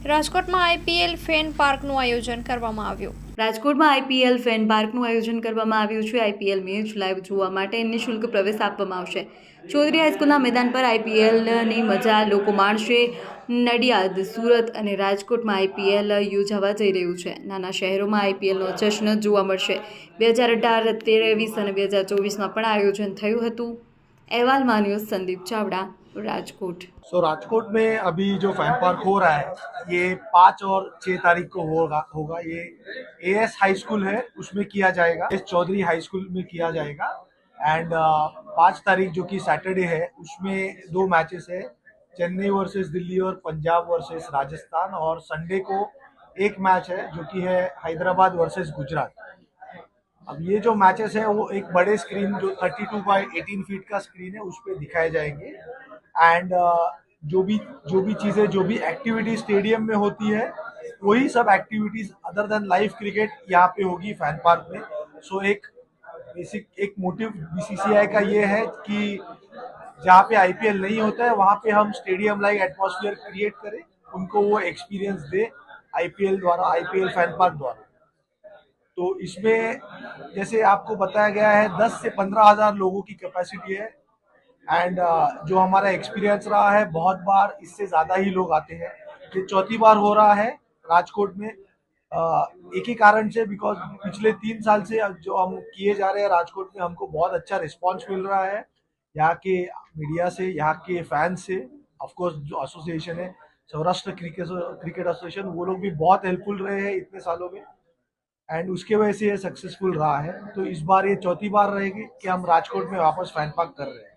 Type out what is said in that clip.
રાજકોટમાં IPL fan પાર્કનું આયોજન કરવામાં આવ્યું. રાજકોટમાં આઈપીએલ ફેન પાર્કનું આયોજન કરવામાં આવ્યું છે. આઈપીએલ મેચ લાઈવ જોવા માટે નિઃશુલ્ક પ્રવેશ આપવામાં આવશે. ચૌધરી હાઈસ્કૂલના મેદાન પર આઈપીએલની મજા લોકો માણશે. નડિયાદ, સુરત અને રાજકોટમાં આઈપીએલ યોજાવા જઈ રહ્યું છે. નાના શહેરોમાં આઈપીએલનો જશ્ન જોવા મળશે. 2018, 2023 અને 2024માં પણ आयोजन થયું હતું. अहवाल न्यूज़ संदीप चावड़ा, राजकोट। राजकोट में अभी जो फैन पार्क हो रहा है ये 5 और 6 तारीख को होगा। ये एएस हाई स्कूल है उसमें किया जाएगा, एस चौधरी हाई स्कूल में किया जाएगा। एंड 5 तारीख जो कि सैटरडे है उसमें 2 मैचेस है, चेन्नई वर्सेस दिल्ली और पंजाब वर्सेस राजस्थान। और संडे को एक मैच है जो कि है हैदराबाद वर्सेस गुजरात। अब ये जो मैचेस है वो एक बड़े स्क्रीन जो 32x18 फीट का स्क्रीन है उस पर दिखाए जाएंगे। एंड जो भी चीजें जो भी एक्टिविटी स्टेडियम में होती है वही सब activities other than live cricket यहाँ पे होगी फैन पार्क में। सो एक बेसिक एक मोटिव बीसीसीआई का ये है कि जहाँ पे आईपीएल नहीं होता है वहाँ पे हम स्टेडियम लाइक एटमॉस्फेयर क्रिएट करें, उनको वो एक्सपीरियंस दे आईपीएल द्वारा, आईपीएल फैन पार्क द्वारा। तो इसमें जैसे आपको बताया गया है 10 से 15,000 लोगों की कैपेसिटी है। एंड जो हमारा एक्सपीरियंस रहा है बहुत बार इससे ज़्यादा ही लोग आते हैं। ये चौथी बार हो रहा है राजकोट में, एक ही कारण से, बिकॉज पिछले 3 साल से जो हम किए जा रहे हैं राजकोट में हमको बहुत अच्छा रिस्पांस मिल रहा है यहाँ के मीडिया से, यहाँ के फैंस से। ऑफकोर्स जो एसोसिएशन है सौराष्ट्र क्रिकेट एसोसिएशन, वो लोग भी बहुत हेल्पफुल रहे हैं इतने सालों में एंड उसके वजह से ये सक्सेसफुल रहा है। तो इस बार ये चौथी बार रहेगी कि हम राजकोट में वापस फैन पार्क कर रहे हैं।